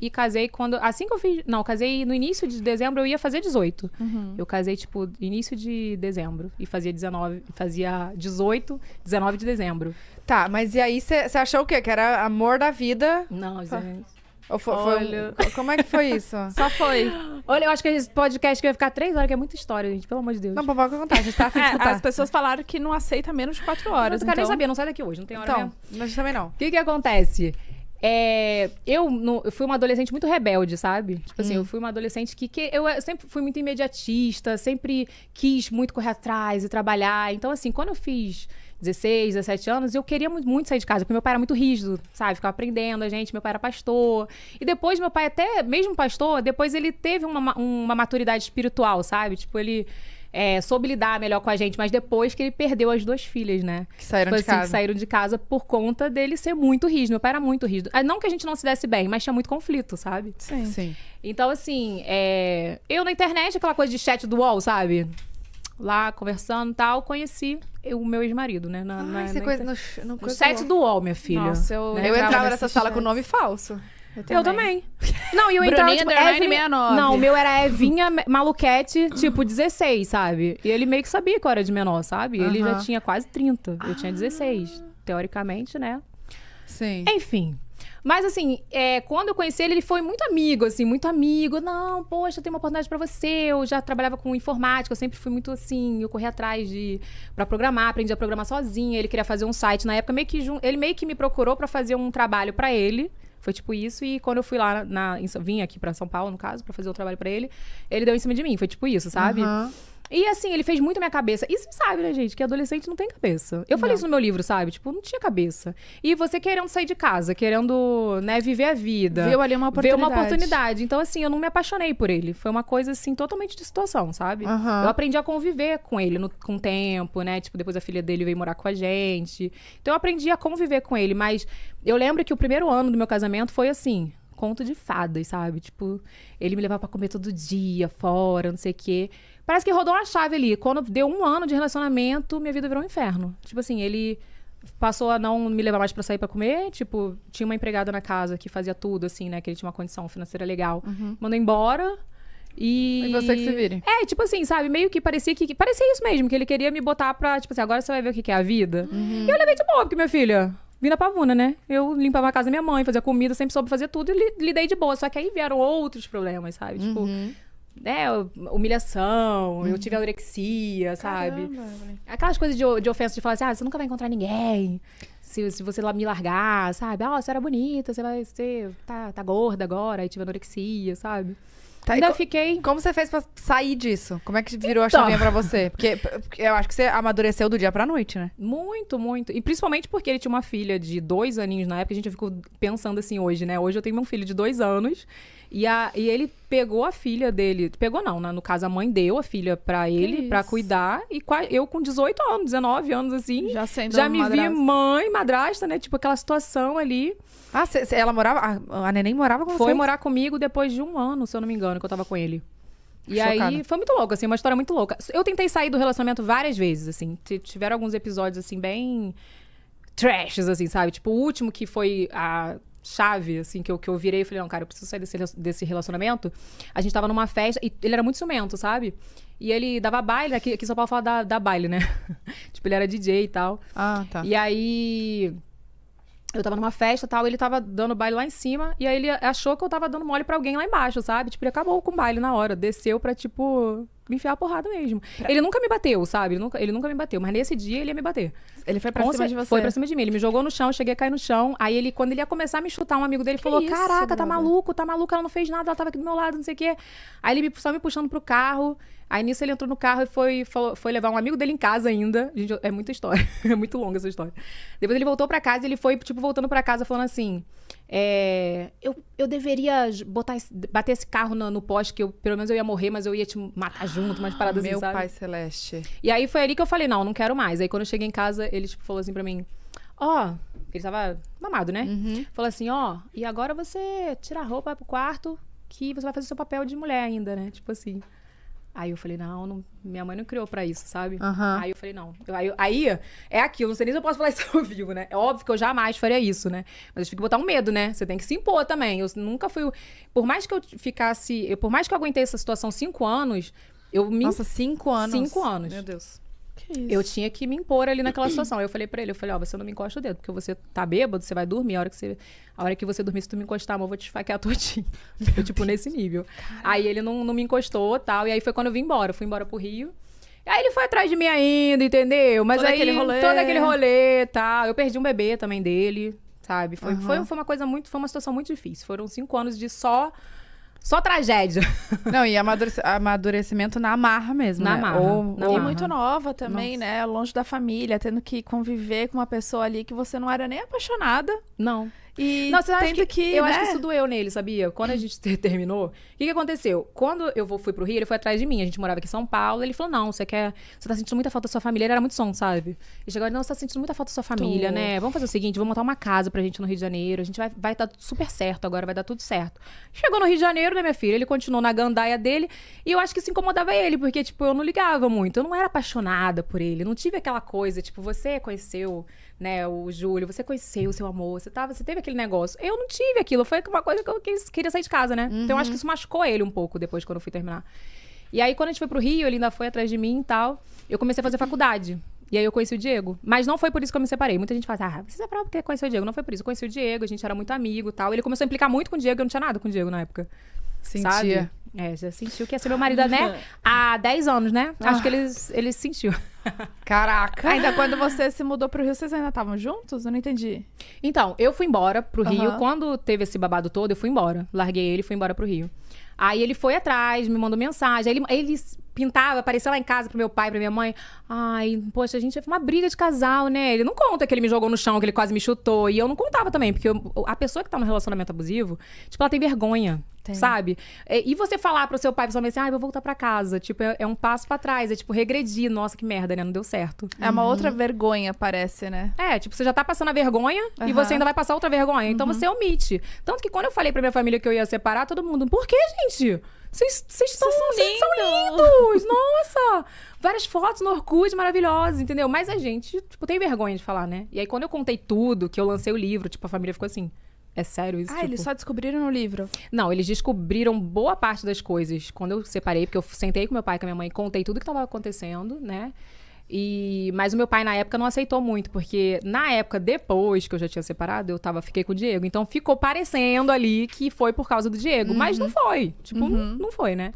e casei quando... Assim que eu fiz... Não, casei no início de dezembro, eu ia fazer 18. Eu casei, tipo, início de dezembro. E fazia 18, 19 de dezembro. Tá, mas e aí você achou o quê? Que era amor da vida? Não, gente... Ou foi, Olha... Como é que foi isso? Só foi. Olha, eu acho que esse podcast que vai ficar 3 horas, que é muita história, gente. Pelo amor de Deus. Não, pode contar, a gente tá afim de escutar. As pessoas falaram que não aceita menos de 4 horas. Mas eu quero nem saber, não sai daqui hoje, não tem hora Então, mesmo. a gente também não. O que acontece? Eu fui uma adolescente muito rebelde, sabe? Tipo assim, eu fui uma adolescente que eu sempre fui muito imediatista, sempre quis muito correr atrás e trabalhar. Então, assim, quando eu fiz 16, 17 anos, eu queria muito sair de casa, porque meu pai era muito rígido, sabe? Ficava aprendendo a gente, meu pai era pastor. E depois, meu pai até, mesmo pastor, depois ele teve uma maturidade espiritual, sabe? Tipo, ele... soube lidar melhor com a gente, mas depois que ele perdeu as 2 filhas, né? Que saíram tipo de assim, casa. Que saíram de casa por conta dele ser muito rígido. Meu pai era muito rígido. Não que a gente não se desse bem, mas tinha muito conflito, sabe? Sim. Então, assim, eu na internet, aquela coisa de chat do UOL, sabe? Lá, conversando e tal, conheci o meu ex-marido, né? Você coisa no No chat do UOL, minha filha. Nossa, eu Eu entrava nessa nesse sala chat. com nome falso. Eu também. Não, e eu entrava, Bruninha tipo, underline 69. Não, o meu era Evinha Maluquete, tipo, 16, sabe? E ele meio que sabia que eu era de menor, sabe? Ele já tinha quase 30. Eu tinha 16. Teoricamente, né? Sim. Enfim. Mas, assim, quando eu conheci ele, ele foi muito amigo, assim, muito amigo. Não, poxa, eu tenho uma oportunidade pra você. Eu já trabalhava com informática, eu sempre fui muito, assim, eu corria atrás pra programar, aprendi a programar sozinha. Ele queria fazer um site. Na época, ele meio que me procurou pra fazer um trabalho pra ele. Foi tipo isso, e quando eu fui lá, vim aqui pra São Paulo, no caso, pra fazer o trabalho pra ele deu em cima de mim. Foi tipo isso, sabe? E assim, ele fez muito a minha cabeça. E você sabe, né, gente, que adolescente não tem cabeça. Eu falei isso no meu livro, sabe? Tipo, não tinha cabeça. E você querendo sair de casa, querendo, né, viver a vida. Viu ali uma Ver oportunidade. uma oportunidade. Então, assim, eu não me apaixonei por ele. Foi uma coisa, assim, totalmente de situação, sabe? Eu aprendi a conviver com ele com o tempo, né? Tipo, depois a filha dele veio morar com a gente. Então, eu aprendi a conviver com ele. Mas eu lembro que o primeiro ano do meu casamento foi assim... conto de fadas, sabe? Tipo, ele me levava pra comer todo dia, fora, não sei o quê. Parece que rodou uma chave ali. Quando deu 1 ano de relacionamento, minha vida virou um inferno. Tipo assim, ele passou a não me levar mais pra sair pra comer. Tipo, tinha uma empregada na casa que fazia tudo, assim, né? Que ele tinha uma condição financeira legal. Mandou embora. E você que se vire. Tipo assim, sabe? Meio que parecia isso mesmo. Que ele queria me botar pra, tipo assim, agora você vai ver o que é a vida. E eu levei de boa, porque minha filha... Vim na pavuna, né? Eu limpava a casa da minha mãe, fazia comida, sempre soube fazer tudo e lidei de boa. Só que aí vieram outros problemas, sabe? Tipo, humilhação, eu tive anorexia, sabe? Aquelas coisas de ofensa de falar assim, você nunca vai encontrar ninguém se você lá me largar, sabe? Você era bonita, você tá gorda agora, aí tive anorexia, sabe? Tá, Ainda fiquei... Como você fez pra sair disso? Como é que virou a chavinha pra você? Porque eu acho que você amadureceu do dia pra noite, né? Muito, muito. E principalmente porque ele tinha uma filha de 2 aninhos na época. A gente ficou pensando assim hoje, né? Hoje eu tenho um filho de 2 anos. E ele pegou a filha dele... Pegou não, né? No caso, a mãe deu a filha pra ele, pra cuidar. E eu com 18 anos, 19 anos, assim... Já me vi mãe, madrasta, né? Tipo, aquela situação ali... Ela morava... A neném morava com você? Foi morar comigo depois de 1 ano, se eu não me engano, que eu tava com ele. E Chocada. aí, foi muito louco, assim, uma história muito louca. Eu tentei sair do relacionamento várias vezes, assim. Tiveram alguns episódios, assim, bem... trashes, assim, sabe? Tipo, o último que foi a chave, assim, que eu virei e falei, não, cara, eu preciso sair desse relacionamento. A gente tava numa festa, e ele era muito ciumento, sabe? E ele dava baile, aqui em São Paulo fala da baile, né? Tipo, ele era DJ e tal. Tá. E aí... eu tava numa festa e tal, ele tava dando baile lá em cima, e aí ele achou que eu tava dando mole pra alguém lá embaixo, sabe? Tipo, ele acabou com o baile na hora, desceu pra, tipo, me enfiar a porrada mesmo. Ele nunca me bateu, sabe? Ele nunca me bateu, mas nesse dia ele ia me bater. Ele foi pra cima de você? Foi pra cima de mim, ele me jogou no chão, eu cheguei a cair no chão, aí quando ele ia começar a me chutar, um amigo dele falou, isso, caraca, tá brother? maluco, ela não fez nada, ela tava aqui do meu lado, não sei o quê. Aí ele só me puxando pro carro. Aí nisso ele entrou no carro e foi levar um amigo dele em casa ainda. Gente, é muita história. É muito longa essa história. Depois ele voltou pra casa e ele foi, tipo, voltando pra casa falando assim... eu deveria bater esse carro no poste, que pelo menos eu ia morrer, mas eu ia te matar junto, umas paradas assim, Meu sabe? pai celeste. E aí foi ali que eu falei, não quero mais. Aí quando eu cheguei em casa, ele tipo, falou assim pra mim... ele tava mamado, né? Falou assim, e agora você tira a roupa, vai pro quarto, que você vai fazer seu papel de mulher ainda, né? Tipo assim... Aí eu falei, não, minha mãe não criou pra isso, sabe? Aham. Aí eu falei, não. Aí é aquilo, não sei nem se eu posso falar isso ao vivo, né? É óbvio que eu jamais faria isso, né? Mas eu tive que botar um medo, né? Você tem que se impor também. Eu nunca fui... Por mais que eu ficasse... Por mais que eu aguentei essa situação 5 anos, eu me... Nossa, 5 anos. 5 anos. Meu Deus. Que isso? Eu tinha que me impor ali naquela situação. Aí eu falei pra ele, você não me encosta o dedo, porque você tá bêbado, você vai dormir, a hora que você dormir, se tu me encostar, amor, eu vou te esfaquear todinho. Eu, tipo, nesse nível. Aí ele não me encostou, tal, e aí foi quando eu vim embora. Eu fui embora pro Rio. E aí ele foi atrás de mim ainda, entendeu? Mas Todo aí, aquele rolê. todo aquele rolê, tal. Eu perdi um bebê também dele, sabe? Foi uma coisa muito, foi uma situação muito difícil. Foram 5 anos de só tragédia. Não, e amadurecimento na marra mesmo, Na né? marra, na E marra. muito nova também, Nossa. né? Longe da família, tendo que conviver com uma pessoa ali que você não era nem apaixonada. Não. E Não, você acha tendo que, eu né? acho que isso doeu nele, sabia? Quando a gente terminou, o que aconteceu? Quando eu fui pro Rio, ele foi atrás de mim. A gente morava aqui em São Paulo. Ele falou, não, você tá sentindo muita falta da sua família. Ele era muito som, sabe? E chegou, não, você tá sentindo muita falta da sua família, né? Vamos fazer o seguinte, vamos montar uma casa pra gente no Rio de Janeiro. A gente vai dar super certo agora, vai dar tudo certo. Chegou no Rio de Janeiro, né, minha filha? Ele continuou na gandaia dele. E eu acho que isso incomodava ele, porque, tipo, eu não ligava muito. Eu não era apaixonada por ele. Não tive aquela coisa, tipo, você conheceu... né, o Júlio, você conheceu o seu amor, você teve aquele negócio. Eu não tive aquilo, foi uma coisa que eu queria sair de casa, né? Então eu acho que isso machucou ele um pouco depois, quando eu fui terminar. E aí, quando a gente foi pro Rio, ele ainda foi atrás de mim e tal, eu comecei a fazer faculdade. E aí eu conheci o Diego. Mas não foi por isso que eu me separei. Muita gente fala, você separou porque conheceu o Diego. Não foi por isso, eu conheci o Diego, a gente era muito amigo e tal. Ele começou a implicar muito com o Diego, eu não tinha nada com o Diego na época. Sentia. Sabe? Já sentiu que ia ser meu marido, né? Há 10 anos, né? Acho que ele sentiu. Caraca. Ainda quando você se mudou pro Rio, vocês ainda estavam juntos? Eu não entendi. Então, eu fui embora pro Rio. Aham. Quando teve esse babado todo, eu fui embora. Larguei ele e fui embora pro Rio. Aí ele foi atrás, me mandou mensagem. Aí ele pintava, aparecia lá em casa pro meu pai, pra minha mãe. Ai, poxa, a gente foi uma briga de casal, né? Ele não conta que ele me jogou no chão, que ele quase me chutou. E eu não contava também, porque a pessoa que tá no relacionamento abusivo, tipo, ela tem vergonha, sabe? E você falar pro seu pai, pra sua mãe assim, eu vou voltar pra casa. Tipo, é um passo pra trás. É tipo, regredir. Nossa, que merda, né? Não deu certo. É uma outra vergonha, parece, né? Tipo, você já tá passando a vergonha e Aham. você ainda vai passar outra vergonha. Então você omite. Tanto que quando eu falei pra minha família que eu ia separar, todo mundo, por que, gente? Vocês são lindos! Nossa! Várias fotos no Orkut maravilhosas, entendeu? Mas a gente, tipo, tem vergonha de falar, né? E aí, quando eu contei tudo, que eu lancei o livro, tipo, a família ficou assim, é sério isso? Ah, Tipo, eles só descobriram no livro. Não, eles descobriram boa parte das coisas quando eu separei, porque eu sentei com meu pai e com a minha mãe, contei tudo que tava acontecendo, né? Mas o meu pai, na época, não aceitou muito, porque na época, depois que eu já tinha separado, fiquei com o Diego. Então ficou parecendo ali que foi por causa do Diego, mas não foi. Tipo, não foi, né?